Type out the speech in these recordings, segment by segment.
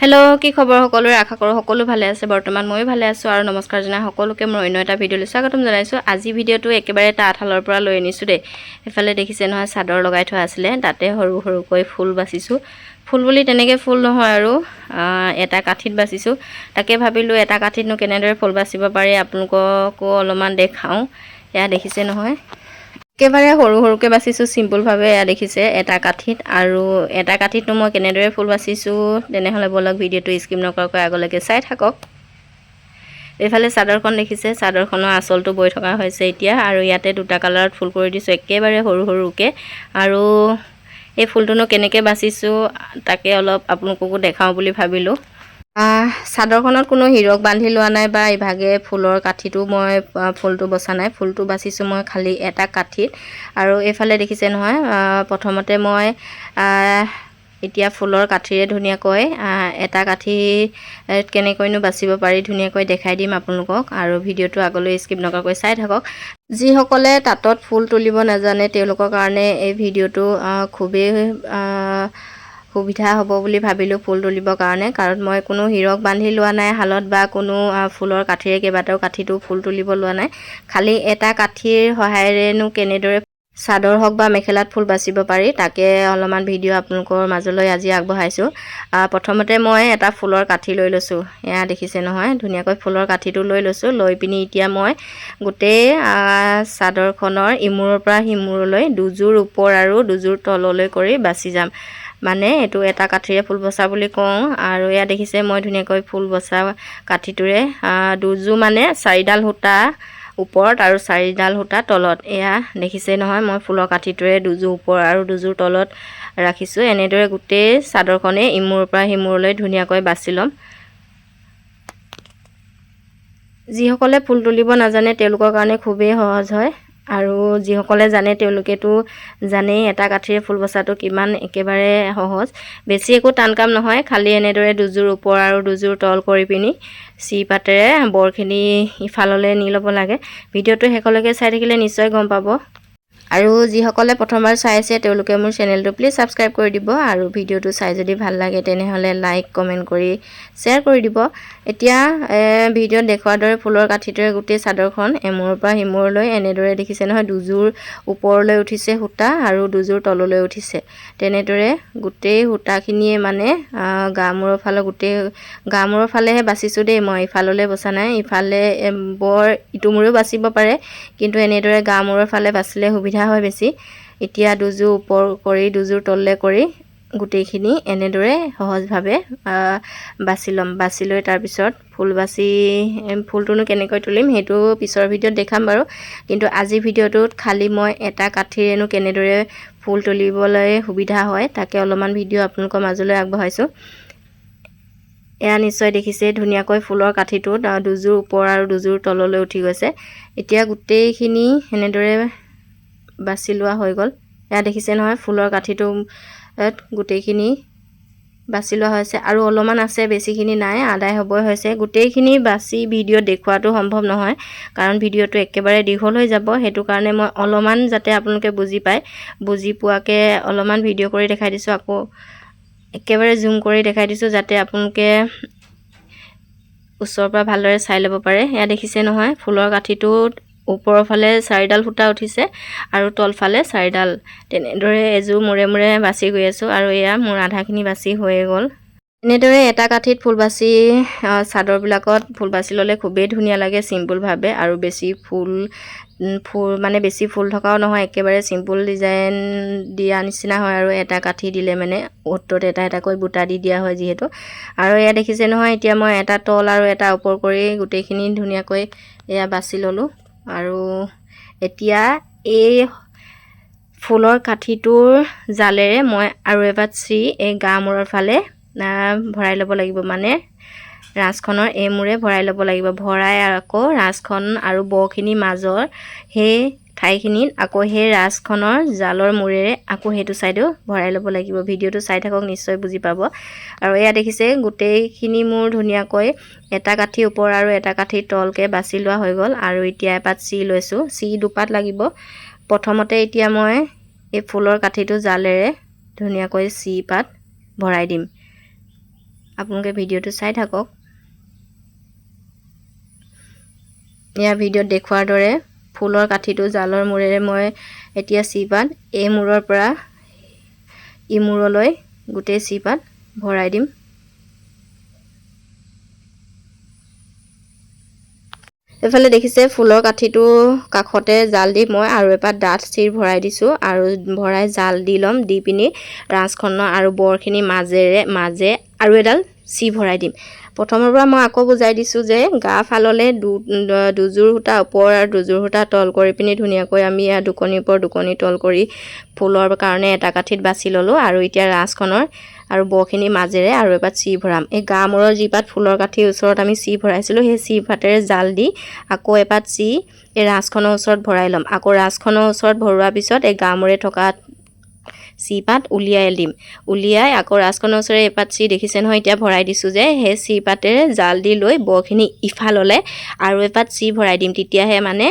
Hello কি খবৰ সকলোৰে আশা কৰো সকলো ভালে আছে বৰ্তমান মই ভালে আছো আৰু নমস্কাৰ জনাই সকলোকে মই অন্য এটা ভিডিঅলৈ স্বাগতম জনাইছো আজি ভিডিঅটো একেবাৰে তাঁতশালৰ পৰা লৈ আনিছো দে এফালে দেখিছে নহয় চাদৰ লগাই থোৱা আছিল তাতে সৰু সৰুকৈ ফুল বাছিছো ফুল বুলি তেনেকে ফুল নহয় আৰু এটা কাঠিত বাছিছো তাকে ভাবিলো এটা কাঠিতনো কেনেদৰে ফুল বাছিব পাৰি আপোনালোককো অলপমান দেখাও এয়া দেখিছে নহয় একেবাৰে সৰু সৰুকে বাছিছো সিম্পল ভাবে এয়া দেখিছে এটা কাঠিত আৰু এটা কাঠিত মই কেনেদৰে ফুল বাছিছো তেনেহলে বলক ভিডিঅটো স্কিপ নকৰাকৈ আগলৈকে চাই থাকক এফালে চাদৰখন দেখিছে চাদৰখনৰ আঁচলটো বৈ থকা হৈছে এতিয়া আৰু ইয়াতে দুটা কালাৰত ফুল কৰি দিছো একেবাৰে সৰু সৰুকে আৰু এই ফুলটোনো কেনেকৈ বাছিছো তাকে অলপ আপোনালোককো দেখাও বুলি ভাবিলো চাদৰখনত কোনো হিৰক বান্ধি লোৱা নাই বা ইভাগে ফুলৰ কাঠিটো মই ফুলটো বসা নাই ফুলটো বাছিছো মই খালি এটা কাঠিত আৰু এফালে দেখিছে নহয় প্ৰথমতে মই এতিয়া ফুলৰ কাঠিৰে ধুনিয়াকৈ এটা কাঠি কেনেকৈনো বাছিব পাৰি ধুনিয়াকৈ দেখাই দিম আপোনালোকক আৰু ভিডিঅটো আগলৈ স্কিপ নকৰাকৈ চাই থাকক যি সকলে তাতত ফুল তুলিব নাজানে তেওঁলোকৰ কাৰণে এই ভিডিঅটো খুবেই সুবিধা হ'ব বুলি ভাবিলো ফুল তুলিবৰ কাৰণে কাৰণ মই কোনো হিৰক বান্ধি লোৱা নাই হালত বা কোনো ফুলৰ কাঠিৰে কেবাটাও কাঠিটো ফুল তুলিব লোৱা নাই খালি এটা কাঠিৰ সহায়েৰেনো কেনেদৰে চাদৰ হক বা মেখেলাত ফুল বাছিব পাৰি তাকে অলপমান ভিডিঅ' আপোনালোকৰ মাজলৈ আজি আগবঢ়াইছো প্ৰথমতে মই এটা ফুলৰ কাঠি লৈ লৈছো এয়া দেখিছে নহয় ধুনিয়াকৈ ফুলৰ কাঠিটো লৈ লৈছো লৈ পিনি এতিয়া মই গোটেই চাদৰখনৰ ইমূৰৰ পৰা সিমূৰলৈ দুজোৰ ওপৰ আৰু দুজোৰ তললৈ কৰি বাছি যাম মানে এটো এটা কাঠিৰে ফুল বসা বুলি কওঁ আৰু এয়া দেখিছে মই ধুনিয়াকৈ ফুল বসা কাঠিটোৰে দুজোৰ মানে চাৰিডাল সূতা ওপৰত আৰু চাৰিডাল সূতা তলত এয়া দেখিছে নহয় মই ফুলৰ কাঠিটোৰে দুজোৰ ওপৰ আৰু দুজোৰ তলত ৰাখিছো এনেদৰে গোটেই চাদৰখনে ইমূৰৰ পৰা সিমূৰলৈ ধুনিয়াকৈ বাছি লম যিসকলে ফুল তুলিব নাজানে তেওঁলোকৰ কাৰণে খুবেই সহজ হয় আৰু যিসকলে জানে তেওঁলোকেতো জানেই এটা কাঠিৰে ফুল বসাটো কিমান একেবাৰে সহজ বেছি একো টান কাম নহয় খালি এনেদৰে দুজোৰ ওপৰ আৰু দুজোৰ তল কৰি পিনি সি পাতেৰে বৰখিনি ইফাললৈ নি ল'ব লাগে ভিডিঅটো শেষলৈকে চাই থাকিলে নিশ্চয় গম পাব আৰু যিসকলে প্ৰথমবাৰ চাই আছে তেওঁলোকে মোৰ চেনেলটো প্লিজ সাবস্ক্ৰাইব কৰি দিব আৰু ভিডিঅটো চাই যদি ভাল লাগে তেনেহলে লাইক কমেন্ট কৰি শেয়াৰ কৰি দিব এতিয়া ভিডিঅ'ত দেখুৱাৰ দৰে ফুলৰ কাঠিটোৰে গোটেই চাদৰখন এমূৰৰ পৰা সিমূৰলৈ এনেদৰে দেখিছে নহয় দুজোৰ ওপৰলৈ উঠিছে সূতা আৰু দুজোৰ তললৈ উঠিছে তেনেদৰে গোটেই সূতাখিনিয়ে মানে গামূৰৰ ফালে গোটেই গামূৰৰ ফালেহে বাছিছো দেই মই ইফাললৈ বসা নাই ইফালে বৰ ইটোমূৰেও বাছিব পাৰে কিন্তু এনেদৰে গামূৰৰ ফালে বাছিলে সুবিধা হয় বেছি এতিয়া দুজোৰ ওপৰ কৰি দুজোৰ তললে কৰি গোটেইখিনি এনেদৰে সহজভাৱে বাছি লম বাছি লৈ তাৰ পিছত ফুল বাছি ফুলটোনো কেনেকৈ তুলিম হেতু পিছৰ ভিডিঅ'ত দেখাম বাৰু কিন্তু আজি ভিডিঅ'টোত খালি মই এটা কাঠিৰেনো কেনেদৰে ফুল তুলিবলৈ সুবিধা হয় তাকে অলপমান ভিডিঅ' আপোনালোকৰ মাজলৈ আগবঢ়াইছো এয়া নিশ্চয় দেখিছে ধুনিয়াকৈ ফুলৰ কাঠিটোত দুজোৰ ওপৰ আৰু দুজোৰ তললৈ উঠি গৈছে এতিয়া গোটেইখিনি এনেদৰে বাছি লোৱা হৈ গল এয়া দেখিছে নহয় ফুলৰ কাঠিটো গোটেইখিনি বাছি লোৱা হৈছে আৰু অলপমান আছে বেছিখিনি নাই আদায় হ'বই হৈছে গোটেইখিনি বাছি ভিডিঅ' দেখুৱাটো সম্ভৱ নহয় কাৰণ ভিডিঅ'টো একেবাৰে দীঘল হৈ যাব হেতু কাৰণে মই অলপমান যাতে আপোনালোকে বুজি পায় বুজি পোৱাকে অলপমান ভিডিঅ' কৰি দেখাই দিছো আকৌ একেবাৰে জুম কৰি দেখাই দিছো যাতে আপোনালোকে ওচৰৰ পৰা ভালদৰে চাই ল'ব পাৰে এয়া দেখিছে নহয় ফুলৰ কাঠিটোত ওপৰৰ ফালে চাৰিডাল সূতা উঠিছে আৰু তলফালে চাৰিডাল তেনেদৰে এজোৰ মুৰে মুৰে বাছি গৈ আছো আৰু এয়া মোৰ আধাখিনি বাছি হৈ গ'ল এনেদৰে এটা কাঠিত ফুল বাছি চাদৰবিলাকত ফুল বাছি ল'লে খুবেই ধুনীয়া লাগে সিম্পল ভাবে আৰু বেছি ফুল মানে বেছি ফুল থকাও নহয় একেবাৰে সিম্পল ডিজাইন দিয়া নিচিনা হয় আৰু এটা কাঠি দিলে মানে ওটত এটা এটাকৈ বুটা দি দিয়া হয় যিহেতু আৰু এয়া দেখিছে নহয় এতিয়া মই এটা তল আৰু এটা ওপৰ কৰি গোটেইখিনি ধুনীয়াকৈ এয়া বাছি ল'লো আৰু এতিয়া এই ফুলৰ কাঠিটোৰ জালেৰে মই আৰু এবাৰ চি এই গামূৰৰ ফালে ভৰাই ল'ব লাগিব মানে ৰাছখনৰ এই মূৰে ভৰাই ল'ব লাগিব ভৰাই আকৌ ৰাছখন আৰু বখিনি মাজৰ সেই ঠাইখিনিত আকৌ সেই ৰাছখনৰ জালৰ মূৰেৰে আকৌ হেতু সাইডো ভৰাই ল'ব লাগিব ভিডিঅ'টো চাই থাকক নিশ্চয় বুজি পাব আৰু এয়া দেখিছে গোটেইখিনি মোৰ ধুনীয়াকৈ এটা কাঠি ওপৰ আৰু এটা কাঠি তলকে বাছি লোৱা হৈ গ'ল আৰু এতিয়া এপাত চি লৈছো চি দুপাত লাগিব প্ৰথমতে এতিয়া মই এই ফুলৰ কাঠিটো জালেৰে ধুনীয়াকৈ চি পাত ভৰাই দিম আপোনালোকে ভিডিঅ'টো চাই থাকক। এয়া ভিডিঅ'ত দেখুৱাৰ দৰে ফুলৰ কাঠিটো জালৰ মূৰেৰে মই এতিয়া চিপাত এই মূৰৰ পৰা ই মূৰলৈ গোটেই চিপাত ভৰাই দিম। এফালে দেখিছে ফুলৰ কাঠিটো কাষতে জাল দি মই আৰু এপাত ডাঠ চিৰ ভৰাই দিছোঁ আৰু ভৰাই জাল দি ল'ম। দি পিনি ৰাঁচখনৰ আৰু বৰখিনি মাজে আৰু এডাল চি ভৰাই দিম। প্ৰথমৰ পৰা মই আকৌ বুজাই দিছোঁ যে গা ফাললে দুযোৰ সূতা ওপৰ আৰু দুযোৰ সূতা তল কৰি পিনি ধুনীয়াকৈ আমি ইয়াত দুকণিৰ ওপৰ দুকণি তল কৰি ফুলৰ কাৰণে এটা কাঠিত বাছি ল'লোঁ আৰু এতিয়া ৰাঁচখনৰ আৰু বৰখিনি মাজেৰে আৰু এপাত চি ভৰাম। এই গা মূৰৰ যি পাত ফুলৰ কাঠিৰ ওচৰত আমি চি ভৰাইছিলোঁ সেই চি পাতেৰে জাল দি আকৌ এপাত চি এই ৰাঁচখনৰ ওচৰত ভৰাই ল'ম। আকৌ ৰাঁচখনৰ ওচৰত ভৰোৱাৰ পিছত এই গা মূৰে থকা চি পাত উলিয়াই দিম। উলিয়াই আকৌ ৰাঁচখনৰ ওচৰে এপাত চি দেখিছে নহয় এতিয়া ভৰাই দিছোঁ যে সেই চি পাতেৰে জাল দি লৈ বৰখিনি ইফাললে আৰু এপাত চি ভৰাই দিম। তেতিয়াহে মানে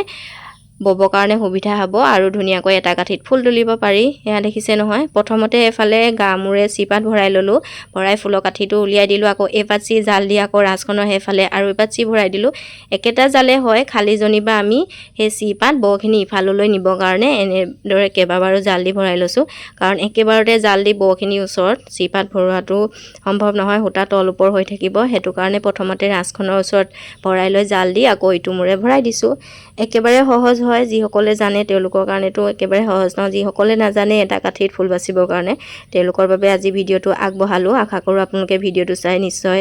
ববৰ কাৰণে সুবিধা হ'ব আৰু ধুনীয়াকৈ এটা কাঠিত ফুল তুলিব পাৰি। এয়া দেখিছে নহয় প্ৰথমতে এফালে গা মূৰে চিপাত ভৰাই ল'লোঁ, ভৰাই ফুলৰ কাঠিটো উলিয়াই দিলোঁ। আকৌ এপাত চি জাল দি আকৌ ৰাঁচখনৰ সেইফালে আৰু এপাত চি ভৰাই দিলোঁ। একেটা জালে হয়, খালি জনিবা আমি সেই চিপাত বৰখিনি ইফাললৈ নিবৰ কাৰণে এনেদৰে কেইবাবাৰো জাল দি ভৰাই লৈছোঁ। কাৰণ একেবাৰতে জাল দি বৰখিনিৰ ওচৰত চিপাত ভৰোৱাটো সম্ভৱ নহয়, সূতা তল ওপৰ হৈ থাকিব। সেইটো কাৰণে প্ৰথমতে ৰাঁচখনৰ ওচৰত ভৰাই লৈ জাল দি আকৌ ইটো মূৰে ভৰাই দিছোঁ। একেবাৰে সহজ হয়, যিসকলে জানে তেওঁলোকৰ কাৰণেতো একেবাৰে সহজ নহয়। যিসকলে নাজানে এটা কাঠিত ফুল বাচিবৰ কাৰণে তেওঁলোকৰ বাবে আজি ভিডিঅ'টো আগবঢ়ালোঁ। আশা কৰোঁ আপোনালোকে ভিডিঅ'টো চাই নিশ্চয়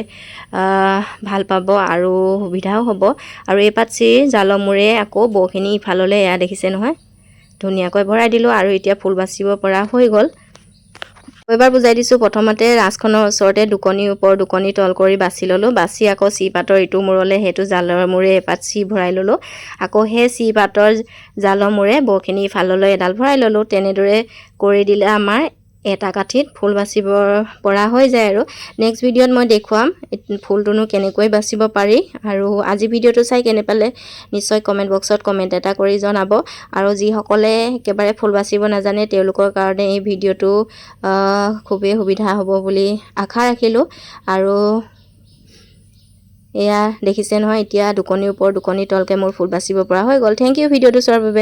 ভাল পাব আৰু সুবিধাও হ'ব। আৰু এপাত চিৰ জালৰ মূৰে আকৌ বৰখিনি ইফাললৈ এয়া দেখিছে নহয় ধুনীয়াকৈ ভৰাই দিলোঁ আৰু এতিয়া ফুল বাচিব পৰা হৈ গ'ল। এবাৰ বুজাই দিছোঁ। প্ৰথমতে ৰাঁচখনৰ ওচৰতে দুকণিৰ ওপৰ দুকণি তল কৰি বাছি ল'লোঁ। বাছি আকৌ চি পাতৰ ইটো মূৰলৈ সেইটো জালৰ মূৰে এপাত চি ভৰাই ল'লোঁ। আকৌ সেই চি পাতৰ জালৰ মূৰে বৰখিনি ইফাললৈ এডাল ভৰাই ল'লোঁ। তেনেদৰে কৰি দিলে আমাৰ এটা কাঠিত ফুল বাচিব পৰা হৈ যায়। আৰু নেক্সট ভিডিঅ'ত মই দেখুৱাম ফুলটোনো কেনেকৈ বাচিব পাৰি। আৰু আজি ভিডিঅ'টো চাই কেনে পালে নিশ্চয় কমেণ্ট বক্সত কমেণ্ট এটা কৰি জনাব। আৰু যিসকলে একেবাৰে ফুল বাচিব নাজানে তেওঁলোকৰ কাৰণে এই ভিডিঅ'টো খুবেই সুবিধা হ'ব বুলি আশা ৰাখিলোঁ। আৰু এয়া দেখিছে নহয় এতিয়া দুকণিৰ ওপৰ দুকণি তলকৈ মোৰ ফুল বাচিব পৰা হৈ গ'ল। থেংক ইউ ভিডিঅ'টো চোৱাৰ বাবে।